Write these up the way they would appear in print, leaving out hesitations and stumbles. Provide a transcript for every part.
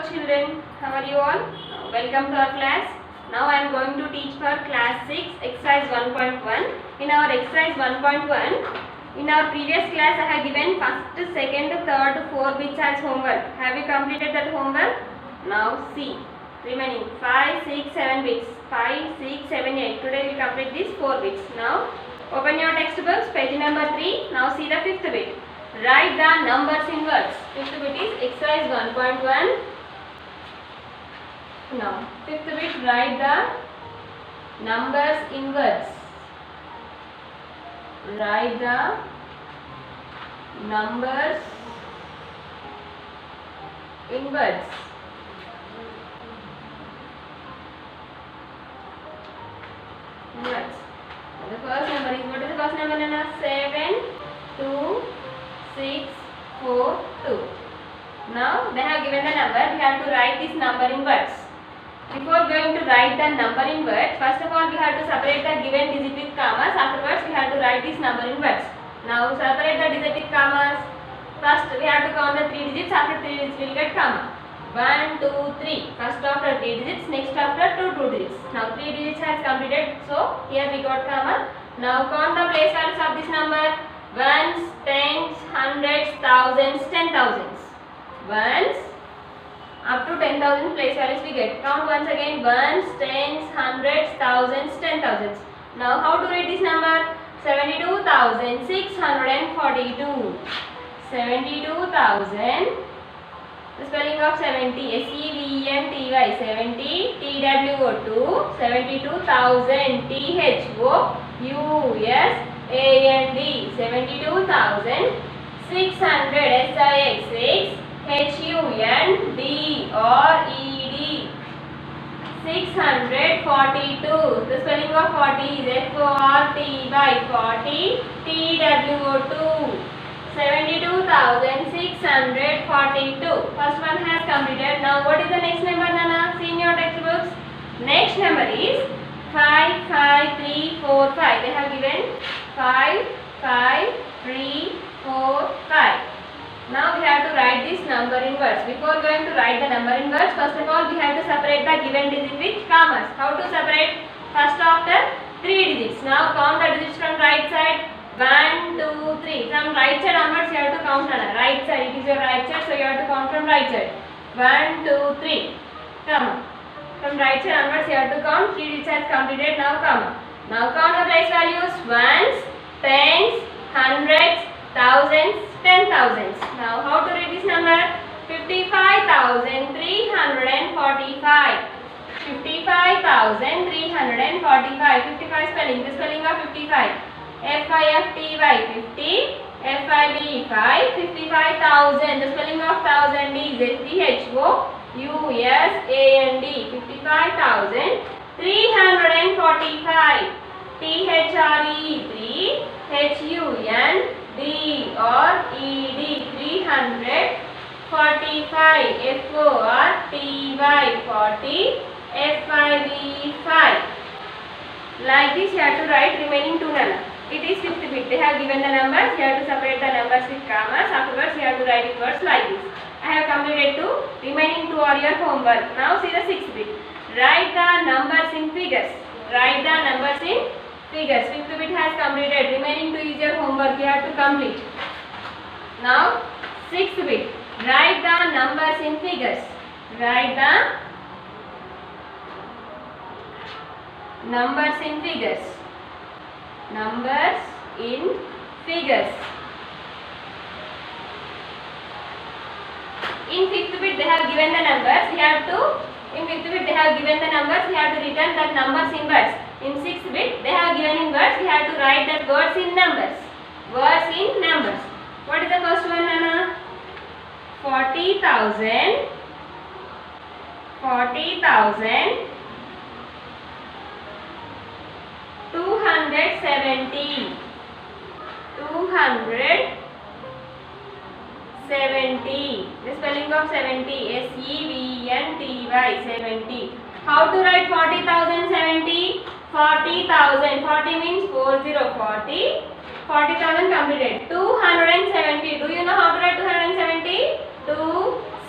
children, how are you all? Welcome to our class. Now I am going to teach for class 6 exercise 1.1. In our exercise 1.1, in our previous class I have given first, second, third, 4 bits as homework. Have you completed that homework? Now see, remaining 5, 6, 7 bits. 5, 6, 7, 8. Today we will complete these 4 bits. Now open your textbooks, page number 3. Now see the 5th bit. Write the numbers in words. 5th bit is exercise 1.1. Now 5th bit, write the numbers in words. Write the numbers in words. Words. The first number is, what is the first number, Nana? 7, 2, 6, 4, 2. Now they have given the number. We have to write this number in words. Before going to write the number in words, first of all we have to separate the given digit with commas. Afterwards we have to write this number in words. Now separate the digit with commas. First we have to count the 3 digits. After 3 digits we will get comma. 1, 2, 3. First after 3 digits, next after 2 digits. Now 3 digits has completed. So here we got comma. Now count the place values of this number. Ones, tens, hundreds, thousands, 10,000s. Ones up to 10,000 place values we get. Count once again. Ones, tens, hundreds, thousands, 10,000s. Now how to write this number? 72,642. 72,000. The spelling of 70, S-E-V-E-N-T-Y, 70, T-W-O-2, 72,000, T-H-O-U-S-A-N-D, 72,600, S-I-X, H-U-N-D-R-E-D, 642. The spelling of 40 is F-O-R-T-Y, 40, T-W-O-2. 72,642. First one has completed. Now what is the next number, Nana? See in your textbooks. Next number is 5, 5, 3, 4, 5. They have given 5, 5, 3, 4, 5. Now we have to write this number in words. Before going to write the number in words, first of all we have to separate the given digit with commas. How to separate? First after 3 digits. Now count the digits from right side. 1, 2, 3. From right side onwards you have to count on right side. It is your right side, so you have to count from right side. 1, 2, 3. Comma. From right side onwards you have to count. 3 digits has completed. Now comma. Now count the place values. Ones, tens, hundreds, thousands, 10,000s. Now how to read this number? 55,345. 55,345. 55 spelling. The spelling of 55. F-I-F-T-Y, 50, F-I-V-5, 55,000. The spelling of thousand is S-T-H-O-U-S-A-N-D, 55,345. T-H-R-E-3, H-U-N-D-R-E-D, 345, F-O-R-T-Y, 40, F-I-V-5. Like this you have to write remaining 2 Nana. It is 5th bit. They have given the numbers. You have to separate the numbers with commas. Afterwards, you have to write it words like this. I have completed 2. Remaining 2 are your homework. Now see the 6th bit. Write the numbers in figures. Write the numbers in figures. 5th bit has completed. Remaining 2 is your homework. You have to complete. Now 6th bit. Write the numbers in figures. Write the numbers in figures. Numbers in figures. In 5th bit they have given the numbers. We have to, in 5th bit they have given the numbers. We have to return that numbers in words. In 6th bit they have given in words. We have to write that words in numbers. Words in numbers. What is the first one, Nana? 40,000. 40,000. 270. 270. The spelling of 70. S-E-V-E-N-T-Y. 70. How to write 40,000? 70. 40,000. 40 means 40. 40. 40,000 completed. 270. Do you know how to write 270? 2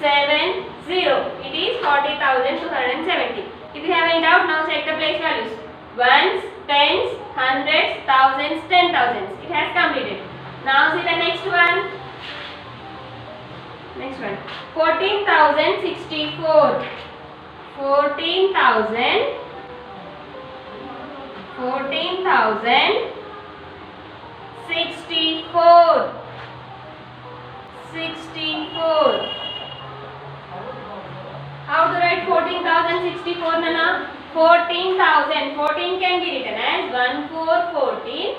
70. It is 40,270. If you have any doubt, now check the place values. Ones, tens, hundreds, thousands, 10,000s. It has completed. Now see the next one. Next one. 14,064. 14,064. 64. How to write 14,064, Nana? 14,000. 14 can be written as 1 4 14.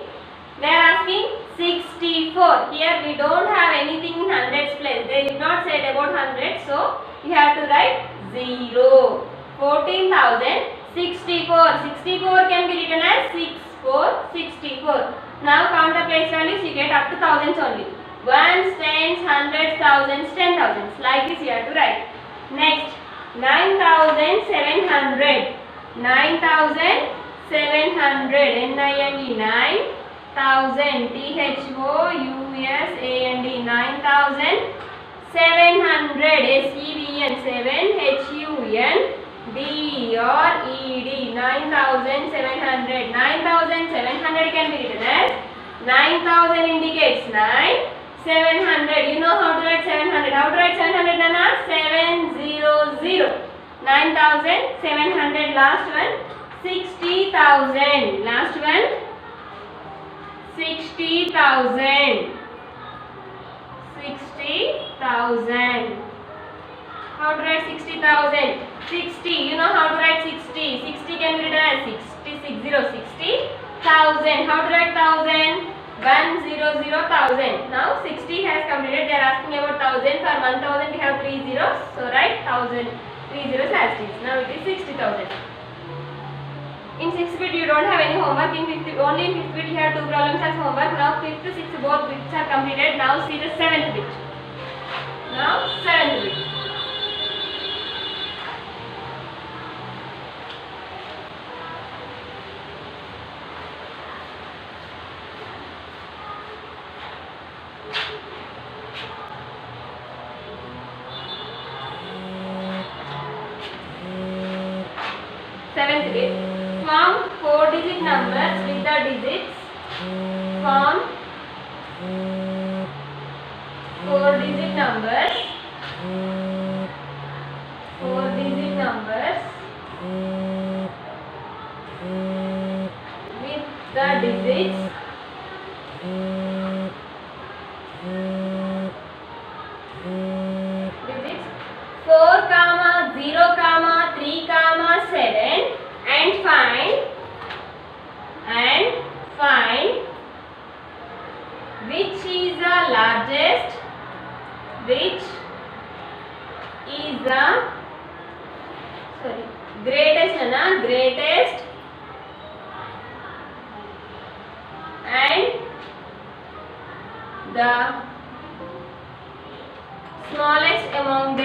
They are asking 64. Here we don't have anything in hundreds place. They did not say about hundreds, so you have to write 0. 14,064. 64 can be written as 64. Now count the place values. You get up to thousands only. Ones, tens, hundreds, thousands, 10,000s. Like this you have to write. Next, 9,700. 9,700. N-I-N-E. 9,000. T-H-O-U-S-A-N-D. 9,700. S-E-V-N. 7-H-U-N-D-R-E-D. 9,700. 9,700 can be written as 9,000 indicates 9. 700. You know how to write 700. How to write 700, Nana? 700. 9,700. Last one. 60,000. Last one. 60,000. 60,000. How to write 60,000? 60. You know how to write 60. 60 can be written as 60,000. How to write 1,000? 100,000. Now 60 has completed. They are asking about 1,000. For 1,000 we have 3 zeros. So write 1,000. 3 zeros as it is. Now it is 60,000. In 6th bit you don't have any homework. In 5th, only in 5th bit you have 2 problems as homework. Now 5th, 6th both bits are completed. Now see the 7th bit. Now 7th bit. Seventh bit. Form 4-digit numbers with the digits. Form 4-digit numbers. 4-digit numbers with the digits. Digits 4, 0, 3, 7 and find which is the largest, greatest and the smallest among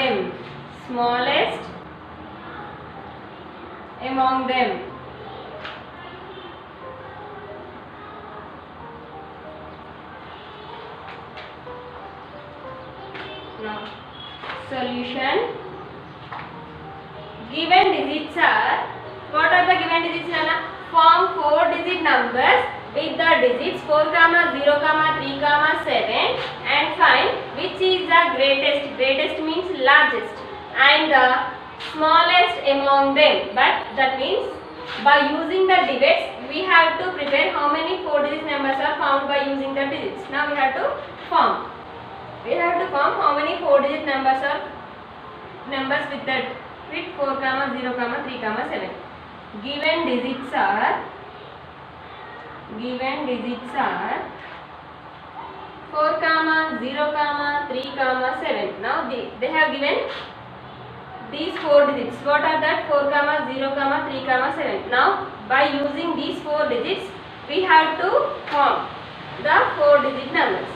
them. Now, solution. Given digits are, what are the given digits, Nana? Form 4-digit numbers with the digits 4, 0, 3, 7 and find which is the greatest. Greatest means largest and the smallest among them. But that means by using the divides we have to prepare how many 4-digit numbers are found by using the digits. Now we have to form. How many 4-digit numbers are numbers with that with 4, 0, 3, 7. Given digits are 4, 0, 3, 7. Now they have given these 4 digits. What are that? 4, 0, 3, 7. Now by using these 4 digits we have to form the 4-digit numbers.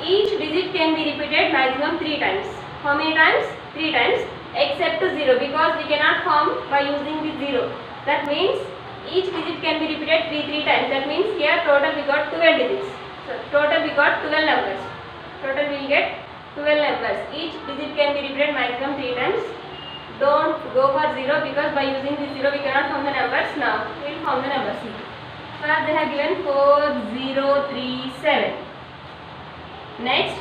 Each digit can be repeated maximum 3 times. How many times? 3 times, except to 0, because we cannot form by using the 0. That means each digit can be repeated 3 times. That means here total we got 12 digits. So total we got 12 numbers. Total we will get 12 numbers. Each digit can be repeated maximum 3 times. Don't go for 0 because by using this 0 we cannot form the numbers. Now we will form the numbers. First they have given 4037. Next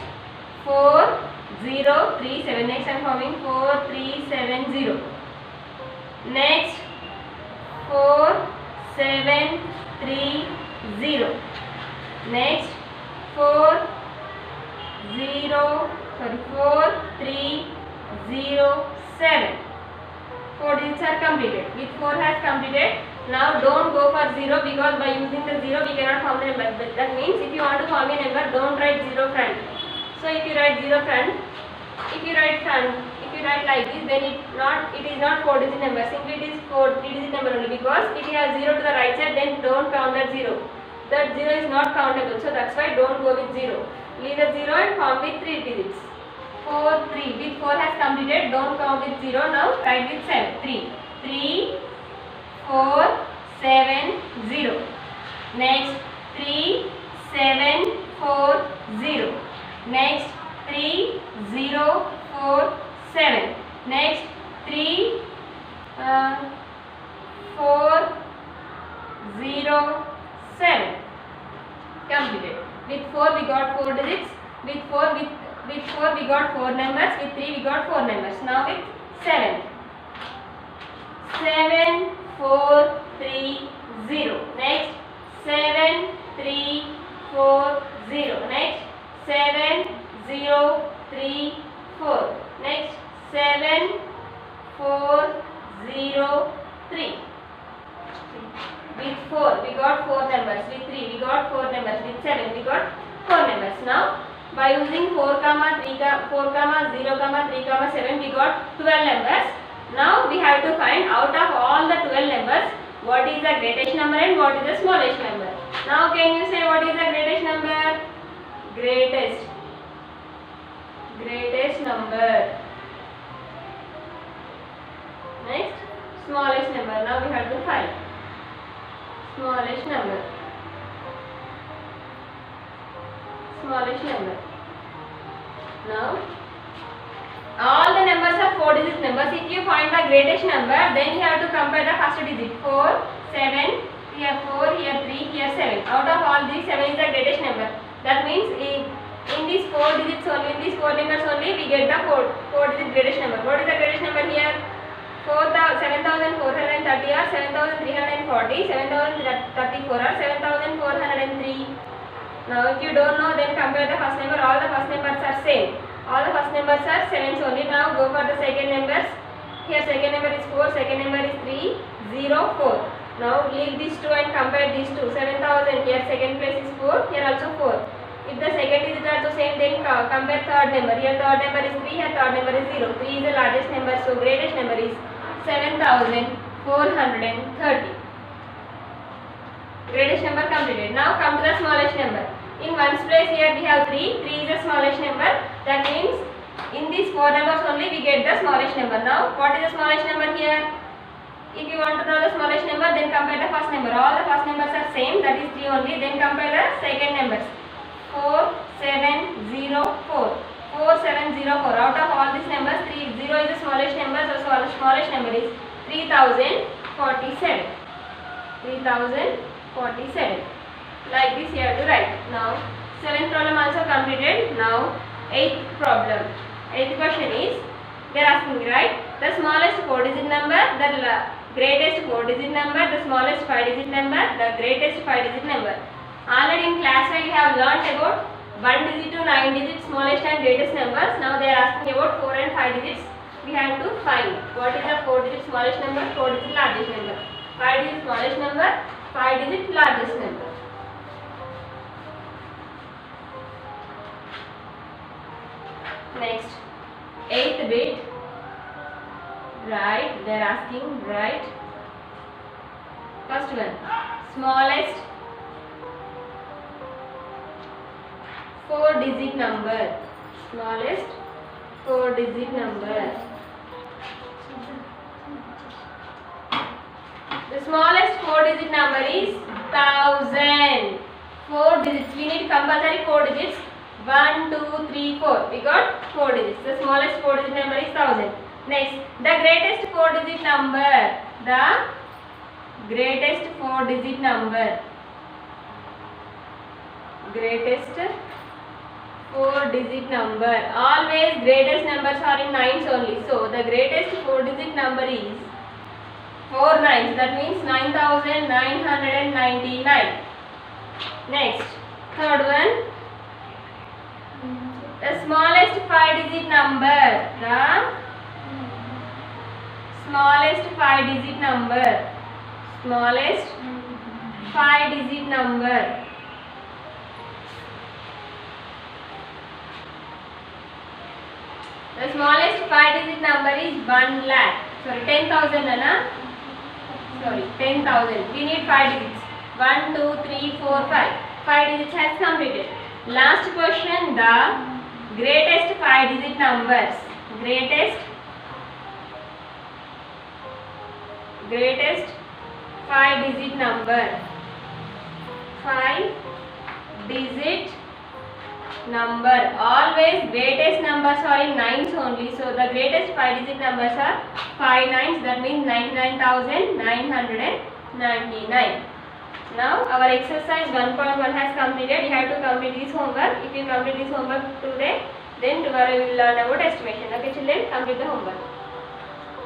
4037. Next I am forming 4370. Next 4730. Next 4307. 4 digits are completed. With 4 has completed. Now don't go for 0 because by using the 0 we cannot form the number. That means if you want to form a number, don't write 0 front. So if you write 0 front, if you write like this, then it is not 4 digit number. Simply it is 3 digit number only because if you have 0 to the right side, then don't count that 0. That 0 is not countable. So that's why don't go with 0. Leave the 0 and form with 3 digits. 4 3. With 4 has completed. Don't count with 0. Now write with 7. 3 3 4 7 0. Next 3 7 4 0. Next 3 0 4 7. Next 3 4 0 7. Completed. With 4 we got 4 digits. With 4 we got 4 numbers. With 3 we got 4 numbers. Now with 7. 7 4 3 0. Next 7 3 4 0. Next 7 0 3 4. Next 7 4 0 3. With 4 we got 4 numbers. With 3 we got 4 numbers. With 7 we got 4 numbers. Now by using 4 comma 3 4 comma 0 comma 3 comma 7 we got 12 numbers. Now we have to find out of all the 12 numbers what is the greatest number and what is the smallest number. Now can you say what is the greatest number? Greatest number. Next smallest number. Now we have to find smallest number. Now all the numbers are 4 digit numbers. If you find the greatest number, then you have to compare the first digit. 4 7. Here 4, here 3, here 7. Out of all these, 7 is the greatest number. That means in these 4 digits only, in these 4 numbers only, we get the 4 digit greatest number. What is the greatest number here? 7,430 or 7,340, 7,034 or 7,403. Now if you don't know, then compare the first number. All the first numbers are same. All the first numbers are 7s only. Now go for the second numbers. Here second number is 4, second number is 3, 0, 4. Now leave these two and compare these two. 7,000, here second place is 4, here also 4. If the second digits are the same, then compare third number. Here third number is 3, here third number is 0. 3 is the largest number, so greatest number is 7,430. Greatest number completed. Now come to the smallest number. In ones place here we have 3. 3 is the smallest number. That means in these 4 numbers only we get the smallest number. Now what is the smallest number here? If you want to know the smallest number, then compare the first number. All the first numbers are same, that is 3 only. Then compare the second numbers. 4 7 0 4. 4 7 0 4. Out of all these numbers, 0 is the smallest number. So the smallest number is 3047. 3047. Like this you have to write. Now 7th problem also completed. Now 8th problem. 8th question is, they are asking me, right, the smallest 4 digit number, the greatest 4 digit number, the smallest 5 digit number, the greatest 5 digit number. Already in class 5 we have learnt about 1 digit to 9 digit smallest and greatest numbers. Now they are asking about 4 and 5 digits. We have to find what is the 4 digit smallest number, 4 digit largest number. 5 digit smallest number, 5 digit largest number. Next, 8th bit. Right, they are asking, right. First one, smallest 4 digit number. Smallest 4 digit number. The smallest 4 digit number is 1000. 4 digits. We need compulsory 4 digits. 1, 2, 3, 4. We got 4 digits. The smallest 4 digit number is 1000. Next, the greatest 4 digit number. The greatest 4 digit number. Greatest 4 digit number. Always greatest numbers are in nines only. So the greatest 4 digit number is 4 nines. That means 9999. Next, third one. The smallest 5 digit number. The smallest 5 digit number. Smallest 5 digit number. The smallest 5 digit number is 1 lakh. Sorry, 10,000 Anna. Sorry, 10,000. We need 5 digits. 1, 2, 3, 4, 5. 5 digits has completed. Last question, the greatest 5 digit numbers. Greatest 5 digit number. 5 digit number. Always greatest numbers are in nines only. So the greatest 5 digit numbers are 5 nines. That means 99,999. Now our exercise 1.1 has completed. You have to complete this homework. If you complete this homework today, then tomorrow you will learn about estimation. Okay children, complete the homework.